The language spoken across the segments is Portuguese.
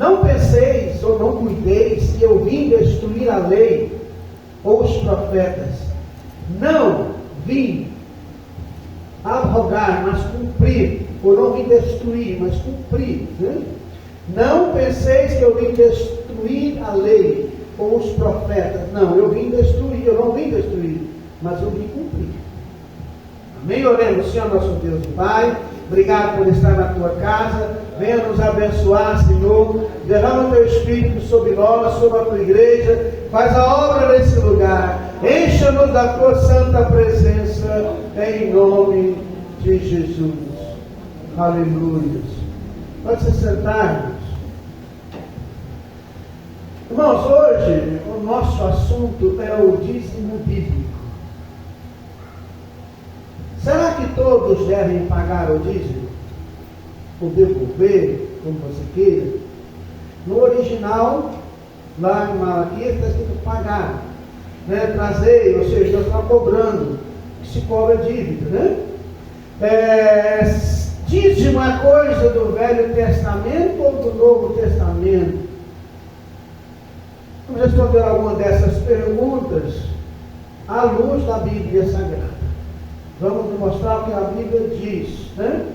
Não penseis ou não cuideis que eu vim destruir a lei ou os profetas. Não vim abrogar, mas cumprir. Ou não vim destruir, mas cumprir. Né? Não penseis que eu vim destruir a lei ou os profetas. Não, eu vim destruir, eu não vim destruir, mas eu vim cumprir. Amém? Oremos, Senhor nosso Deus e Pai. Obrigado por estar na tua casa. Venha nos abençoar, Senhor. Derrama o teu Espírito sobre nós, sobre a tua igreja. Faz a obra nesse lugar. Encha-nos da tua santa presença, em nome de Jesus. Aleluia. Pode se sentar. Irmãos, hoje o nosso assunto é o dízimo bíblico. Será que todos devem pagar o dízimo? Ou devolver, como você queira? No original, lá em Malaquias, está escrito pagar. Né? Trazer, ou seja, Deus está cobrando, que se cobra dívida. Né? Dízimo é coisa do Velho Testamento ou do Novo Testamento? Vamos responder alguma dessas perguntas à luz da Bíblia Sagrada. Vamos mostrar o que a Bíblia diz. Né?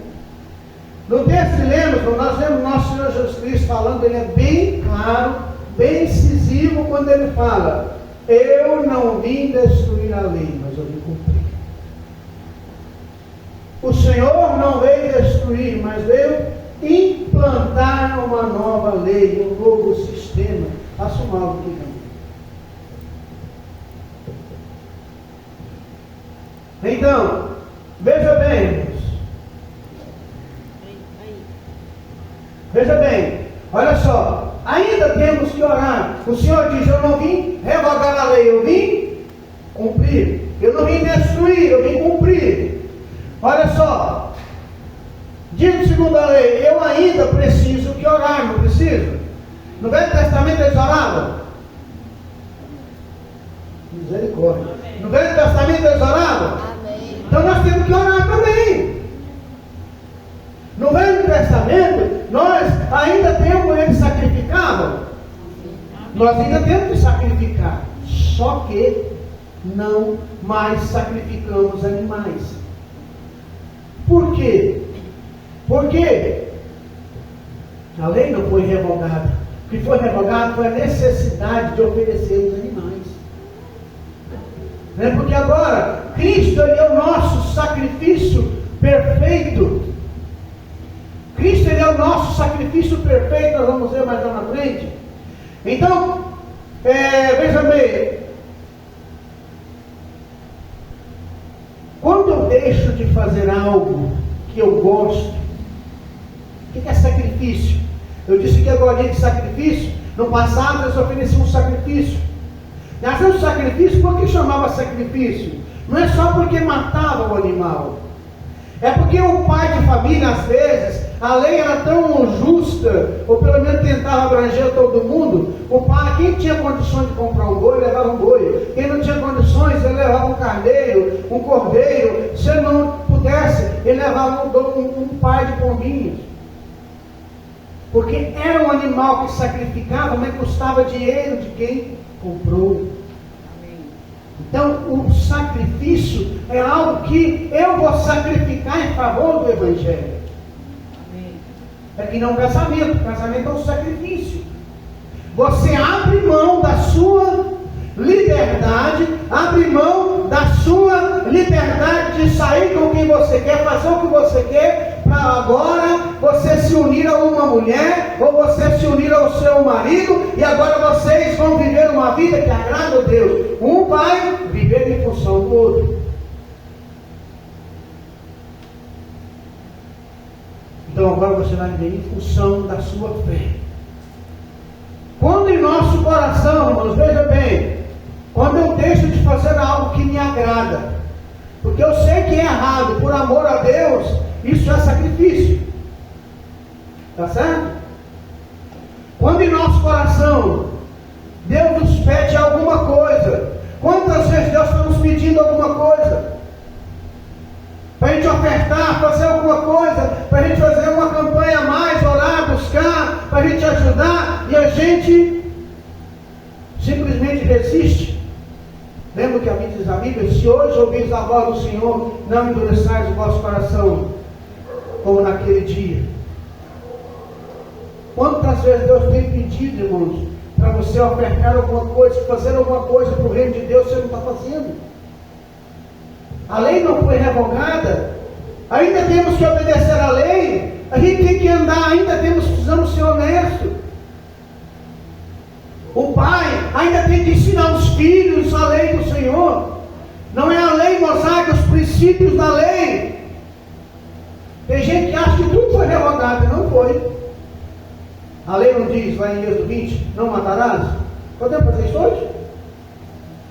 No texto que lemos, nós vemos nosso Senhor Jesus Cristo falando, ele é bem claro, bem incisivo quando ele fala: eu não vim destruir a lei, mas eu vim cumprir. O Senhor não veio destruir, mas veio implantar uma nova lei, um novo sistema. Assumar o que não. Então, veja bem, olha só, ainda temos que orar. O Senhor diz: eu não vim revogar a lei, eu vim cumprir. Eu não vim destruir, eu vim cumprir. Olha só, diz segundo a lei, eu ainda preciso que orar, não preciso? No Velho Testamento eles oravam? Misericórdia. No Velho Testamento eles oravam? Então nós temos que orar também. No Velho Testamento, nós ainda temos, eles sacrificavam. Nós ainda temos que sacrificar. Só que não mais sacrificamos animais. Por quê? Porque a lei não foi revogada. O que foi revogado foi a necessidade de oferecer os animais. Porque agora Cristo ele é o nosso sacrifício perfeito. Cristo ele é o nosso sacrifício perfeito. Nós vamos ver mais lá na frente. Então, veja bem, quando eu deixo de fazer algo que eu gosto, o que é sacrifício? Eu disse que agora de sacrifício. No passado eles ofereciam um sacrifício. E às vezes o sacrifício, por que chamava sacrifício? Não é só porque matava o animal. É porque o pai de família, às vezes, a lei era tão justa, ou pelo menos tentava abranger todo mundo. O pai, quem tinha condições de comprar um boi, levava um boi. Quem não tinha condições, ele levava um carneiro, um cordeiro. Se ele não pudesse, ele levava um par de pombinhos. Porque era um animal que sacrificava, mas custava dinheiro de quem comprou. Então, o sacrifício é algo que eu vou sacrificar em favor do Evangelho. É que não casamento. Casamento é um sacrifício. Você abre mão da sua liberdade, abre mão da sua liberdade de sair com quem você quer, fazer o que você quer, para agora você se unir a uma mulher, ou você se unir ao seu marido, e agora vocês vão viver uma vida que agrada a Deus. Um vai viver em função do outro. Então agora você vai viver em função da sua fé. Quando em nosso coração, irmãos, veja bem, quando eu deixo de fazer algo que me agrada, porque eu sei que é errado, por amor a Deus, isso é sacrifício. Está certo? Quando em nosso coração Deus nos pede alguma coisa, quantas vezes Deus está nos pedindo alguma coisa? Para a gente ofertar, fazer alguma coisa, para a gente fazer uma campanha a mais, orar, buscar, para a gente ajudar e a gente simplesmente resiste. Lembra que a Bíblia diz a Bíblia? Se hoje ouvis a voz do Senhor, não endureçais o vosso coração, como naquele dia. Quantas vezes Deus tem pedido, irmãos, para você ofertar alguma coisa, fazer alguma coisa para o reino de Deus, você não está fazendo. A lei não foi revogada, ainda temos que obedecer à lei, a gente tem que andar, ainda precisamos ser honestos. O pai ainda tem que ensinar os filhos a lei do Senhor. Não é a lei mosaica, os princípios da lei. Tem gente que acha que tudo foi revogado, e não foi. A lei não diz, lá em Êxodo 20, não matarás? Podemos fazer isso hoje?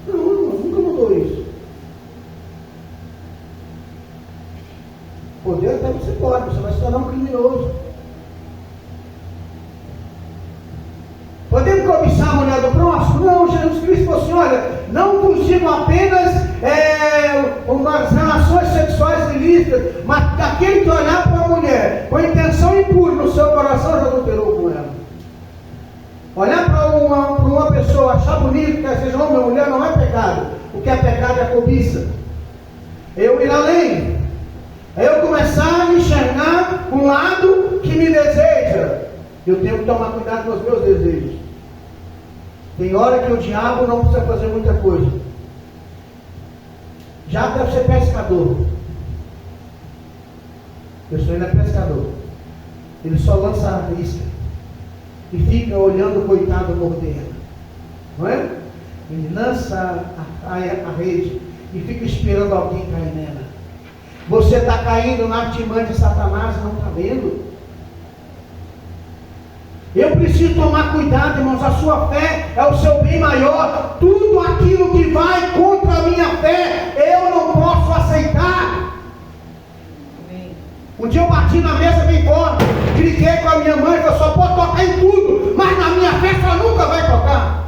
Não, nunca mudou isso. Poder até você pode, você vai se tornar um criminoso. Podemos cobiçar a mulher do próximo? Não, Jesus Cristo falou assim, olha, não vos digo apenas umas relações sexuais ilícitas, mas aquele que olhar para uma mulher com intenção impura no seu coração já adulterou com ela. Olhar para uma pessoa, achar bonito, quer seja homem ou mulher, não é pecado. O que é pecado é a cobiça. Eu ir além. É eu começar a enxergar um lado que me deseja. Eu tenho que tomar cuidado com os meus desejos. Tem hora que o diabo não precisa fazer muita coisa. Já deve ser pescador. Eu sou ainda pescador. Ele só lança a isca e fica olhando o coitado morder. Não é? Ele lança a rede e fica esperando alguém cair nela. Você está caindo na artimanha de Satanás, não está vendo? Eu preciso tomar cuidado, irmãos, a sua fé é o seu bem maior. Tudo aquilo que vai contra a minha fé, eu não posso aceitar. Um dia eu bati na mesa bem forte, gritei com a minha mãe, que eu só posso tocar em tudo, mas na minha fé só nunca vai tocar.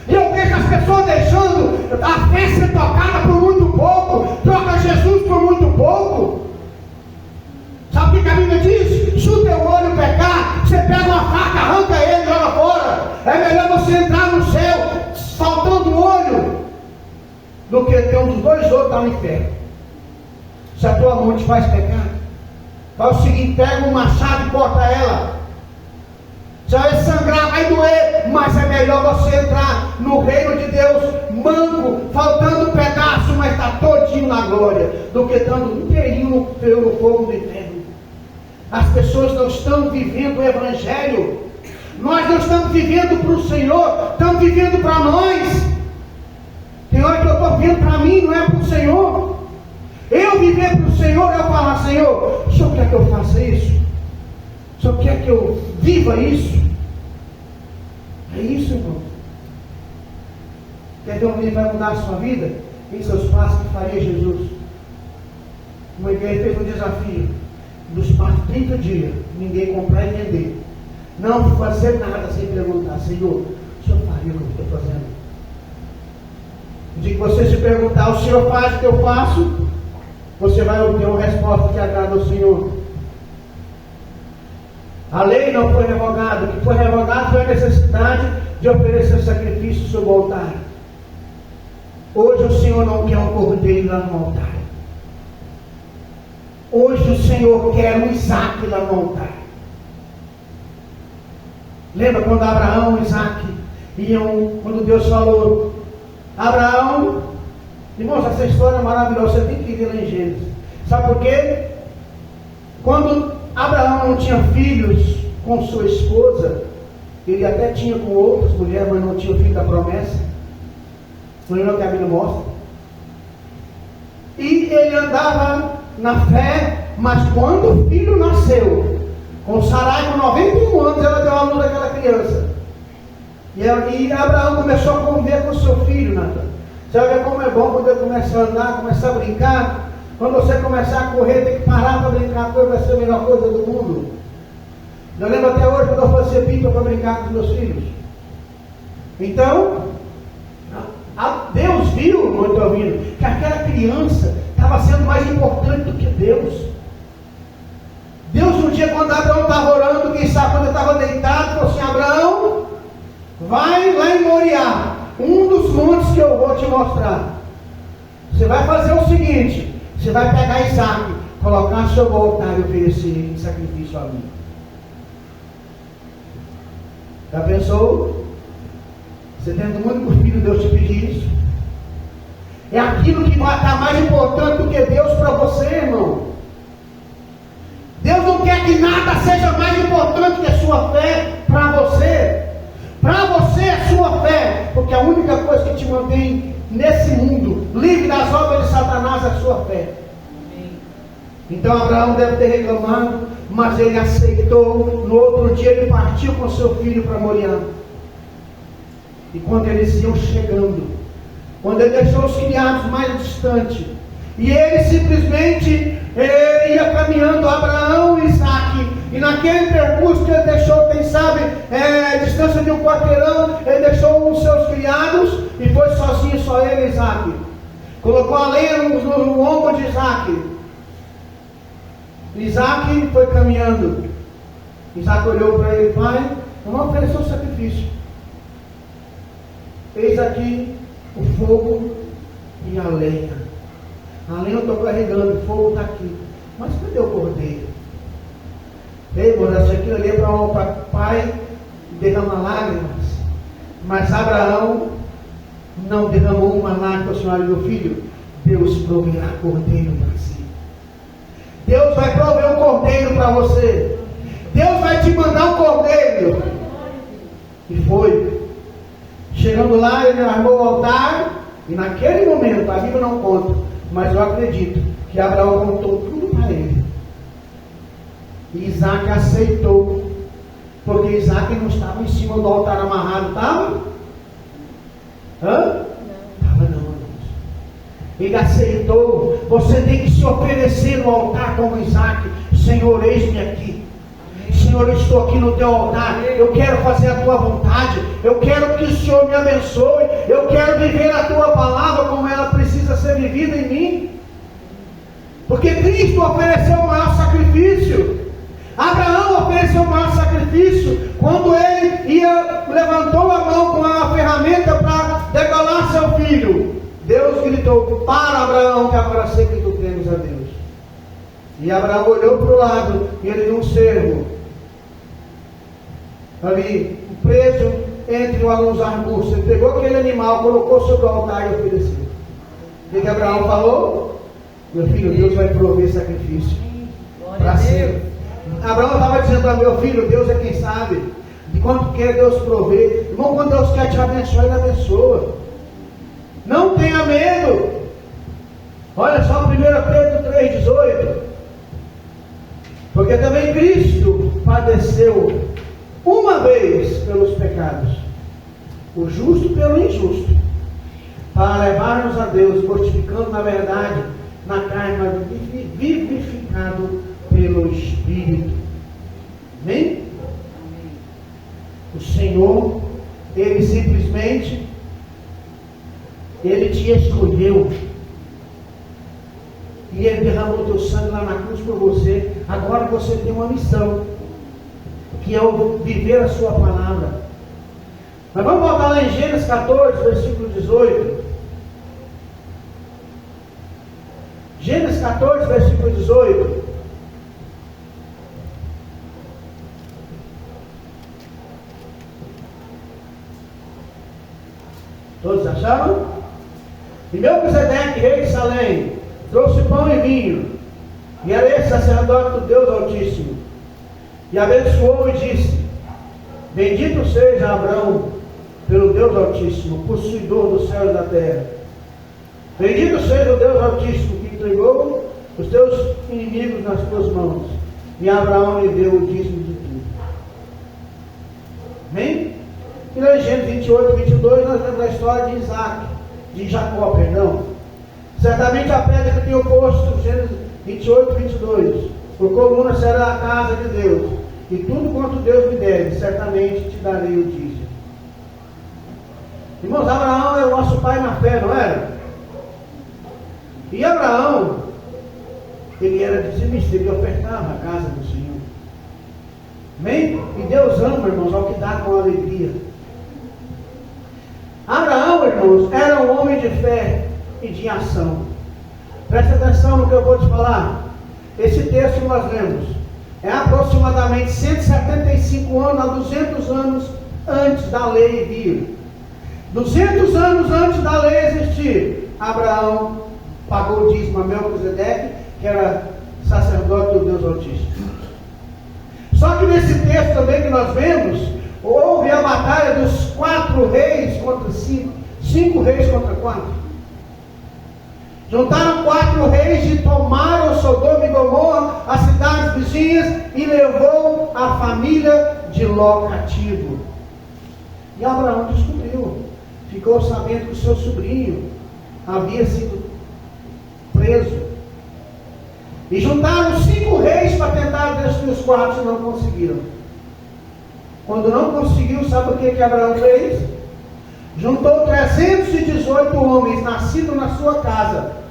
E eu vejo as pessoas deixando a fé ser tocada por muito pouco, troca Jesus por muito pouco. Sabe o que a Bíblia diz? Se o teu olho pecar, você pega uma faca, arranca ele e joga fora. É melhor você entrar no céu faltando um olho do que ter um dos dois outros lá no inferno. Se a tua mão te faz pecar, faz o seguinte, pega um machado e corta ela. Se vai sangrar, vai doer, mas é melhor você entrar no reino de Deus manco, faltando um pedaço, mas está todinho na glória, do que estando inteirinho no fogo do inferno. As pessoas não estão vivendo o Evangelho. Nós não estamos vivendo para o Senhor, estamos vivendo para nós. Tem hora que eu estou vivendo para mim, não é para o Senhor. Eu viver para o Senhor, eu falar, Senhor, o Senhor quer que eu faça isso? O Senhor quer que eu viva isso? É isso, irmão. Quer ver alguém vai mudar a sua vida? Em seus passos que faria Jesus. Uma igreja fez um desafio. Dos passos 30 dias, ninguém comprar e vender. Não fazer nada sem perguntar, Senhor, o Senhor faria o que eu estou fazendo? No dia que você se perguntar, o Senhor faz o que eu faço, você vai obter uma resposta que agrada ao Senhor. A lei não foi revogada, o que foi revogado foi a necessidade de oferecer sacrifício sobre o altar. Hoje o Senhor não quer um cordeiro lá no altar. Hoje o Senhor quer um Isaac lá no altar. Lembra quando Abraão e Isaac iam, quando Deus falou, Abraão, irmãos, essa história é maravilhosa, você tem que ir lá em Gênesis. Sabe por quê? Quando Abraão não tinha filhos com sua esposa, ele até tinha com outras mulheres, mas não tinha o filho da promessa. Não é o que a Bíblia mostra. E ele andava na fé, mas quando o filho nasceu, com Sarai com 91 anos, ela deu a luz daquela criança. E Abraão começou a conviver com o seu filho, Natan. Você vai ver como é bom quando ele começa a andar, começar a brincar. Quando você começar a correr, tem que parar para brincar, a coisa vai ser a melhor coisa do mundo. Eu lembro até hoje quando eu fazia pipa para brincar com os meus filhos. Então, Deus viu, não estou ouvindo, que aquela criança estava sendo mais importante do que Deus. Deus um dia, quando Abraão estava orando, quem sabe quando ele estava deitado, que eu vou te mostrar. Você vai fazer o seguinte: você vai pegar Isaac, colocar sobre o altar e oferecer em sacrifício a mim. Já pensou? Você tendo um único filho, Deus te pedir isso? É aquilo que vai estar mais importante do que Deus para você, irmão. Deus não quer que nada seja mais importante que a sua fé para você. Para você é a sua fé, porque a única coisa que te mantém nesse mundo, livre das obras de Satanás, é a sua fé. Então Abraão deve ter reclamado, mas ele aceitou. No outro dia ele partiu com seu filho para Moriá. E quando eles iam chegando, quando ele deixou os criados mais distantes, e ele simplesmente ia caminhando, Abraão e Isaac, e naquele percurso que ele deixou, quem sabe, distância de um quarteirão, ele deixou os seus criados e foi sozinho, só ele e Isaac. Colocou a lenha no ombro de Isaac. Isaac foi caminhando. Isaac olhou para ele: pai, vamos oferecer um sacrifício. Eis aqui o fogo e a lenha. A lenha eu estou carregando, o fogo está aqui. Mas cadê o cordeiro? Ei, moço, aquilo ali é para o pai derramar lágrimas. Mas Abraão não derramou uma lágrima para o Senhor: meu filho, Deus proverá cordeiro para si. Deus vai prover um cordeiro para você. Deus vai te mandar um cordeiro. E foi. Chegando lá, ele armou o altar. E naquele momento, a Bíblia não conta, mas eu acredito que Abraão contou tudo para ele. E Isaac aceitou. Porque Isaac não estava em cima do altar amarrado, estava? Estava não. Ele aceitou. Você tem que se oferecer no altar como Isaac. Senhor, eis-me aqui. Senhor, eu estou aqui no teu altar. Eu quero fazer a tua vontade. Eu quero que o Senhor me abençoe. Eu quero viver a tua palavra como ela precisa ser vivida em mim. Porque Cristo ofereceu o maior sacrifício. Abraão ofereceu o maior sacrifício quando ele levantou a mão com a ferramenta para degolar seu filho. Deus gritou: para, Abraão, que agora sei que tu temes a Deus. E Abraão olhou para o lado e ele viu um servo ali, preso entre alguns arbustos. Ele pegou aquele animal, colocou sobre o altar e ofereceu. O que Abraão falou? Meu filho, Deus vai prover sacrifício para ser. Abraão estava dizendo: meu filho, Deus é quem sabe de quanto quer Deus prover. Irmão, quando Deus quer te abençoar, Ele abençoa. Não tenha medo. Olha só 1 Pedro 3,18. Porque também Cristo padeceu uma vez pelos pecados, o justo pelo injusto, para levar-nos a Deus, mortificando na verdade na carne, mas vivificado pelo Espírito. Amém? O Senhor, Ele simplesmente, Ele te escolheu. E Ele derramou o teu sangue lá na cruz por você. Agora você tem uma missão, que é o viver a sua palavra. Mas vamos voltar lá em Gênesis 14, versículo 18. Gênesis 14, versículo 18. Todos acharam? E Melquisedeque, rei de Salém, trouxe pão e vinho, e era esse sacerdote do Deus Altíssimo, e abençoou e disse: bendito seja Abraão pelo Deus Altíssimo, possuidor do céu e da terra. Bendito seja o Deus Altíssimo, que entregou os teus inimigos nas tuas mãos. E Abraão lhe deu o dízimo de tudo. Amém? E lá em Gênesis 28, 22, nós vemos a história de Isaac, de Jacó, perdão. Certamente a pedra que tem oposto, Gênesis 28, 22. Por coluna será a casa de Deus, e tudo quanto Deus me deve, certamente te darei o dízimo. Irmãos, Abraão é o nosso pai na fé, não era? E Abraão, ele era dizimista, ele ofertava a casa do Senhor. Amém? E Deus ama, irmãos, ao que dá com alegria. Abraão, irmão, irmãos, era um homem de fé e de ação. Presta atenção no que eu vou te falar. Esse texto que nós lemos é aproximadamente 175 anos a 200 anos antes da lei vir. 200 anos antes da lei existir, Abraão pagou o dízimo a Melquisedeque, que era sacerdote do Deus Altíssimo. Só que nesse texto também que nós vemos, houve a batalha dos 4 reis contra 5. 5 reis contra 4. Juntaram 4 reis e tomaram Sodoma e Gomorra, as cidades vizinhas, e levou a família de Ló cativo. E Abraão descobriu, ficou sabendo que o seu sobrinho havia sido preso. E juntaram 5 reis para tentar destruir os 4 e não conseguiram. Quando não conseguiu, sabe o que Abraão fez? Juntou 318 homens nascidos na sua casa.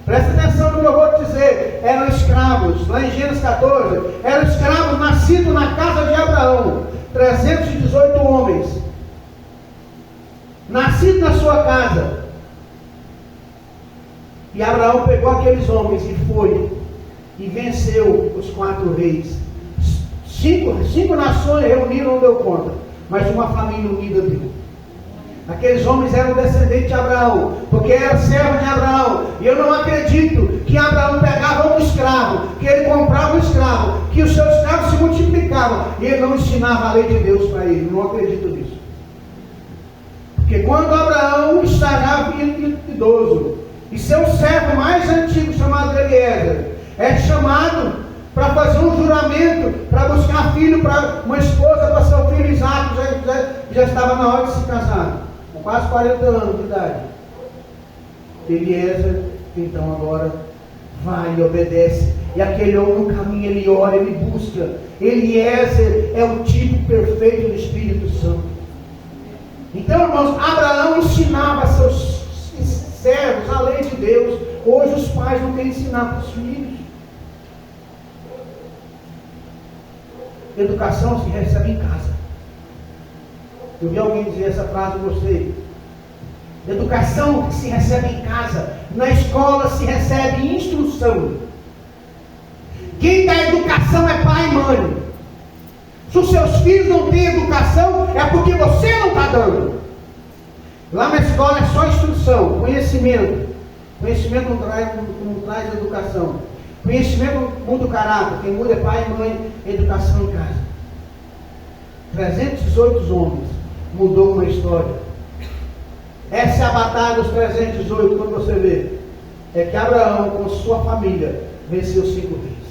Presta atenção no que eu vou te dizer. Eram escravos, lá em Gênesis 14, eram escravos nascidos na casa de Abraão. 318 homens nascidos na sua casa. E Abraão pegou aqueles homens e foi e venceu os 4 reis. 5 nações reuniram, não deu conta, mas uma família unida deu. Aqueles homens eram descendentes de Abraão, porque eram servos de Abraão. E eu não acredito que Abraão pegava um escravo, que ele comprava um escravo, que os seus escravos se multiplicavam e ele não ensinava a lei de Deus para ele. Não acredito nisso. Porque quando Abraão estava idoso, e seu servo mais antigo, chamado Eliezer, é chamado para fazer um juramento, para buscar filho para uma esposa, para seu filho Isaac, já estava na hora de se casar, com quase 40 anos de idade. Eliezer, então agora, vai e obedece, e aquele homem no caminho, ele ora, ele busca. Eliezer é o tipo perfeito do Espírito Santo. Então, irmãos, Abraão ensinava a seus servos a lei de Deus. Hoje os pais não querem ensinar para os filhos. Educação se recebe em casa. Eu vi alguém dizer essa frase a você. Educação que se recebe em casa. Na escola se recebe instrução. Quem dá educação é pai e mãe. Se os seus filhos não têm educação, é porque você não está dando. Lá na escola é só instrução, conhecimento. Conhecimento não traz educação. Conhecimento muda o caráter. Quem muda é pai e mãe. Educação em casa. 318 homens. Mudou uma história. Essa é a batalha dos 318. Quando você vê, é que Abraão com sua família venceu 5 reis.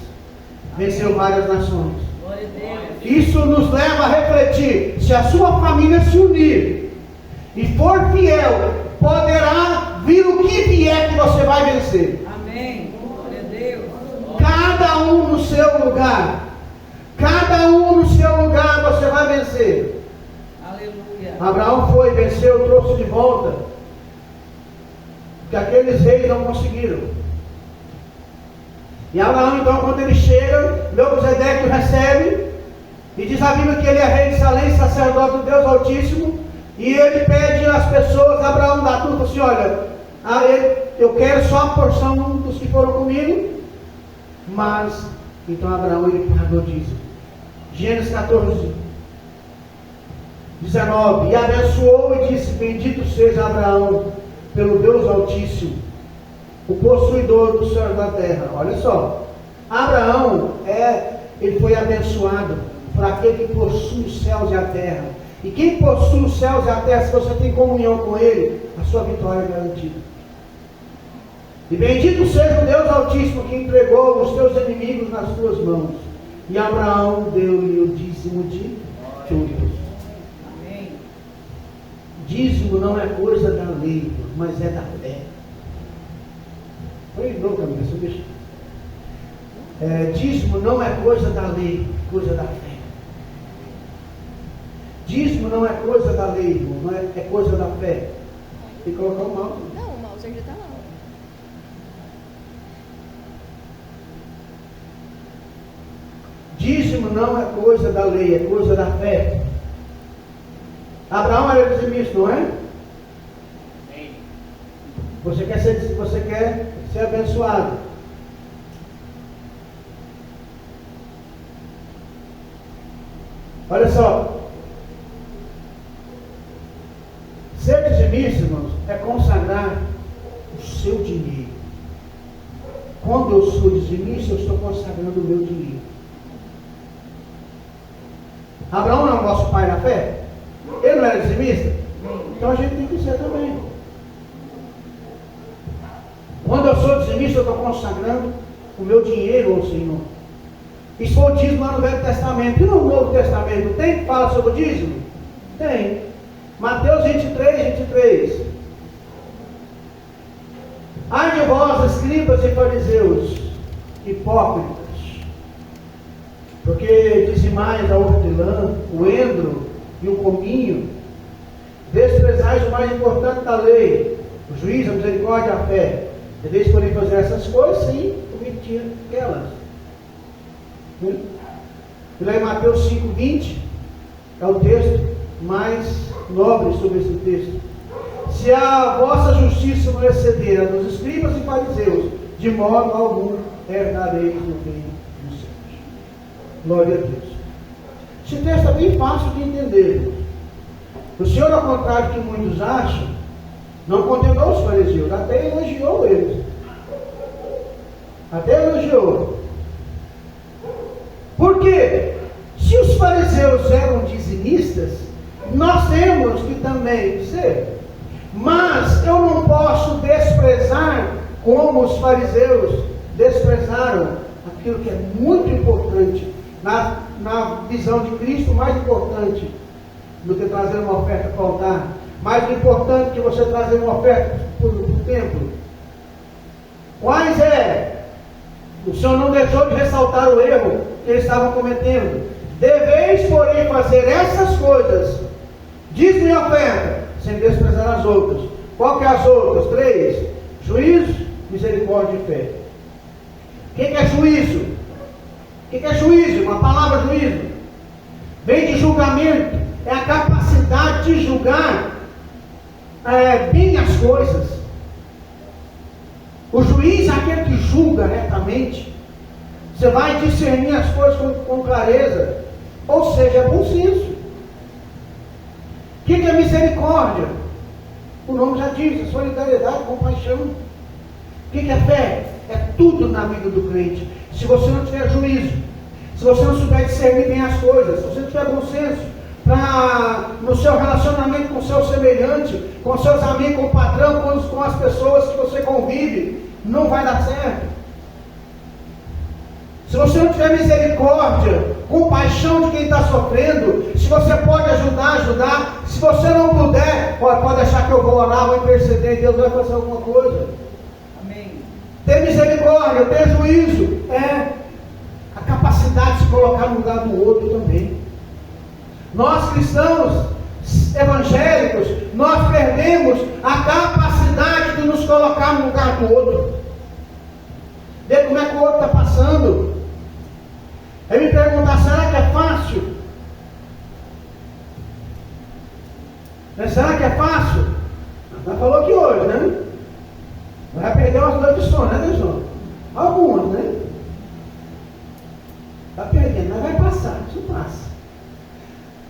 Venceu várias nações. Isso nos leva a refletir. Se a sua família se unir e for fiel, poderá vir o que vier que você vai vencer. Amém. Glória a Deus. Cada um no seu lugar. Cada um no seu lugar você vai vencer. Aleluia. Abraão foi, venceu, trouxe de volta. Que aqueles reis não conseguiram. E Abraão, então, quando ele chega, Melquisedeque o recebe. E diz a Bíblia que ele é rei de Salém, sacerdote do Deus Altíssimo. E ele pede às pessoas, Abraão dá tudo, assim, olha, eu quero só a porção dos que foram comigo. Mas, então Abraão, ele pagou dízimo. Gênesis 14, 19. E abençoou e disse, bendito seja Abraão, pelo Deus Altíssimo, o possuidor dos céus da terra. Olha só, Abraão, ele foi abençoado por aquele que possui os céus e a terra. E quem possui os céus e a terra, se você tem comunhão com ele, a sua vitória é garantida. E bendito seja o Deus Altíssimo que entregou os teus inimigos nas tuas mãos. E Abraão deu-lhe o dízimo de tudo. Amém. Dízimo não é coisa da lei, mas é da fé. Foi de novo, Camila, você deixa. Dízimo não é coisa da lei, coisa da fé. Dízimo não é coisa da lei, irmão, não é coisa da fé. Tem que colocar o mouse. Não, o mouse ainda está lá. Dízimo não é coisa da lei, é coisa da fé. Abraão era dizimista, não é? Você quer ser abençoado. Olha só. Ser dizimista, irmãos, é consagrar o seu dinheiro. Quando eu sou dizimista, eu estou consagrando o meu dinheiro. Abraão não é o nosso pai na fé? Ele não era dizimista? Então a gente tem que ser também. Quando eu sou dizimista, eu estou consagrando o meu dinheiro ao Senhor. Isso foi o dízimo lá no Velho Testamento. E no Novo Testamento tem que falar sobre o dízimo? Tem. Mateus 23. Ai de vós, escribas e fariseus, hipócritas, porque dizimais a hortelã, o endro e o cominho, desprezais o mais importante da lei, o juízo, a misericórdia e a fé. Deveis, porém, fazer essas coisas sem omitir elas. E lá em Mateus 5:20 é o texto mais nobre sobre esse texto. Se a vossa justiça não exceder a dos escribas e fariseus, de modo algum herdareis no reino dos céus. Glória a Deus. Esse texto é bem fácil de entender. O Senhor, ao contrário do que muitos acham, não condenou os fariseus, até elogiou eles. Até elogiou. Por quê? Se os fariseus eram dizimistas, nós temos que também ser. Mas eu não posso desprezar como os fariseus desprezaram aquilo que é muito importante. Na visão de Cristo, mais importante do que trazer uma oferta para o altar. Mais importante que você trazer uma oferta para o templo. Quais é? O Senhor não deixou de ressaltar o erro que eles estavam cometendo. Deveis, porém, fazer essas coisas, dízimo e oferta, sem desprezar as outras. Qual que é as outras? 3. Juízo, misericórdia e fé. O que é juízo? O que é juízo? Uma palavra juízo. Vem de julgamento. É a capacidade de julgar bem as coisas. O juiz é aquele que julga retamente. Você vai discernir as coisas com clareza. Ou seja, é bom senso. O que é misericórdia? O nome já diz, é solidariedade, compaixão. O que é fé? É tudo na vida do crente. Se você não tiver juízo, se você não souber discernir bem as coisas, se você não tiver bom senso, no seu relacionamento com o seu semelhante, com seus amigos, com o patrão, com as pessoas que você convive, não vai dar certo. Se você não tiver misericórdia, compaixão de quem está sofrendo, se você pode ajudar. Se você não puder, pode achar que eu vou orar, vou interceder, Deus vai fazer alguma coisa. Amém. Ter misericórdia, ter juízo, é a capacidade de se colocar no lugar do outro também. Nós cristãos evangélicos, nós perdemos a capacidade de nos colocar no lugar do outro. Ver como é que o outro está passando. Aí me perguntar, será que é fácil? Será que é fácil? Ela falou que hoje, né? Vai perder umas noites de sono, né, Deus? Algumas, né? Está perdendo, mas vai passar, isso passa.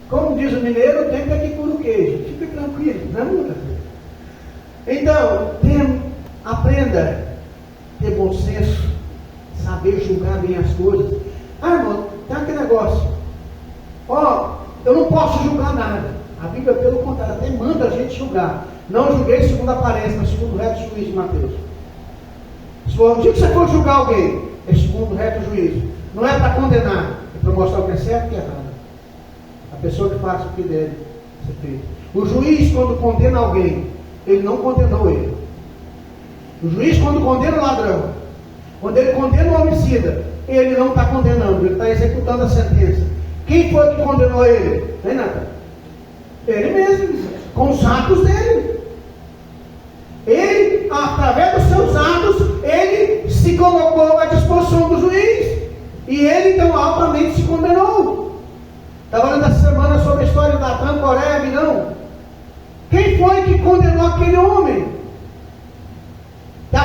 Como diz o mineiro, o tempo é que cura o queijo. Fica tranquilo, não muda. Então, aprenda a ter bom senso, saber julgar bem as coisas. Irmão, tem aquele negócio. Eu não posso julgar nada. A Bíblia, pelo contrário, até manda a gente julgar. Não julguei segundo a aparência, mas segundo o reto juízo de Mateus. O dia que você for julgar alguém, é segundo o reto juízo. Não é para condenar, é para mostrar o que é certo e o que é errado. A pessoa que faz o que deve ser feito. O juiz, quando condena alguém, ele não condenou ele. O juiz, quando condena o ladrão, quando ele condena o homicida, ele não está condenando, ele está executando a sentença. Quem foi que condenou ele? Não é nada. Ele mesmo, com os atos dele. Ele, através dos seus atos, ele se colocou à disposição do juiz. E ele, então, altamente se condenou. Estava lendo essa semana sobre a história da Datã, Coré, não. Quem foi que condenou aquele homem?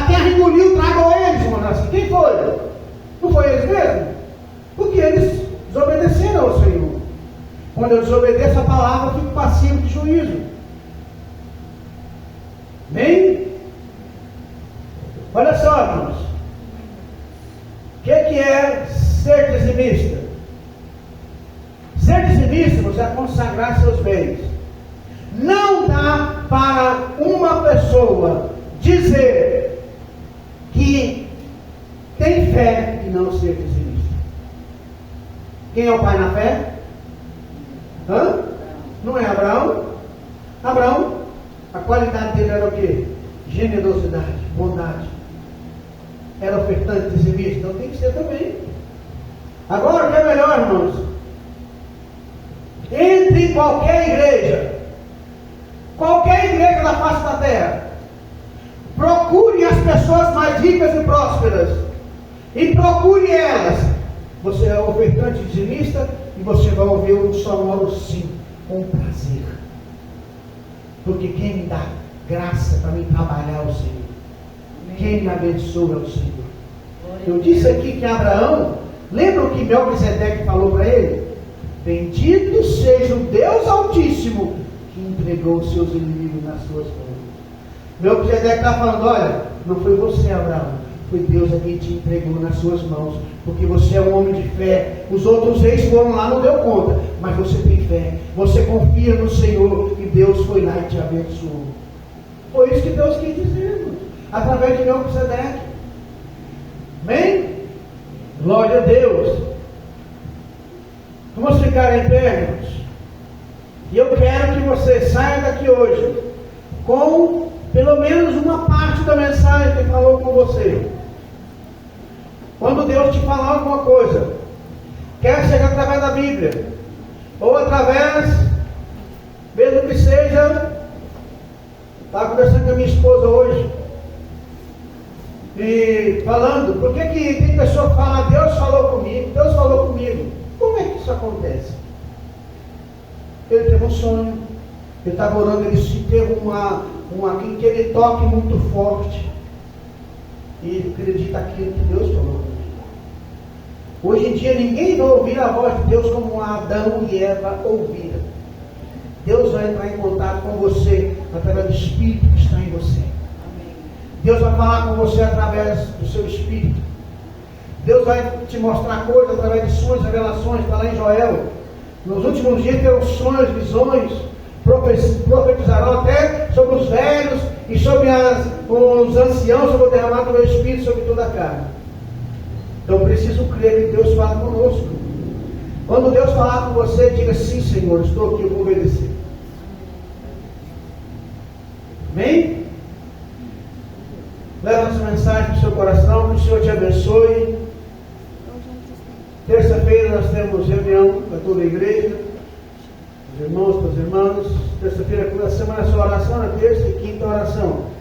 A terra engoliu, tragou eles, vamos assim. Quem foi? Não foi eles mesmo? Porque eles desobedeceram ao Senhor. Quando eu desobedeço a palavra, eu fico passivo de juízo. Amém? Olha só, irmãos. O que é ser dizimista? Ser dizimista é consagrar seus bens. Não dá para uma pessoa dizer que tem fé e não ser dizimista. Quem é o pai na fé? Não é Abraão? Abraão, a qualidade dele era o quê? Generosidade, bondade. Era ofertante, dizimista, então tem que ser também. Agora, o que é melhor, irmãos? Entre em qualquer igreja da face da terra, procure as pessoas mais ricas e prósperas, e procure elas. Você é ofertante dizimista, e você vai ouvir um sonoro sim, com prazer. Porque quem me dá graça para me trabalhar é o Senhor. Quem me abençoa é o Senhor. Eu disse aqui que Abraão, lembra o que Melquisedeque falou para ele? Bendito seja o Deus Altíssimo que entregou os seus inimigos nas suas mãos. Melquisedeque está falando, olha, não foi você, Abraão, foi Deus a quem te entregou nas suas mãos, porque você é um homem de fé. Os outros reis foram lá, não deu conta, mas você tem fé, você confia no Senhor, e Deus foi lá e te abençoou. Foi isso que Deus quis dizer, irmãos, através de Melquisedeque. Amém? Glória a Deus. Vamos ficar em pé, irmãos. E eu quero que você saia daqui hoje com pelo menos uma parte da mensagem que ele falou com você. Quando Deus te falar alguma coisa, quer seja através da Bíblia, ou através, mesmo que seja, estava conversando com a minha esposa hoje, e falando, por que tem pessoa que fala, Deus falou comigo, Deus falou comigo. Como é que isso acontece? Ele teve um sonho, ele estava orando, ele teve aquele toque muito forte, e ele acredita aquilo que Deus falou. Hoje em dia ninguém vai ouvir a voz de Deus como Adão e Eva ouviram. Deus vai entrar em contato com você através do Espírito que está em você. Deus vai falar com você através do seu Espírito. Deus vai te mostrar coisas através de sonhos, revelações. Está lá em Joel. Nos últimos dias terão sonhos, visões, profetizarão até sobre os velhos e sobre os anciãos, sobre o derramado do meu Espírito sobre toda a carne. Então eu preciso crer que Deus fala conosco. Quando Deus falar com você, diga sim, Senhor, estou aqui, eu vou obedecer. Amém? Leva essa mensagem para o seu coração, que o Senhor te abençoe. Terça-feira nós temos reunião para toda a igreja, os irmãos, para as irmãs. Terça-feira, toda semana é sua oração, na terça e quinta oração.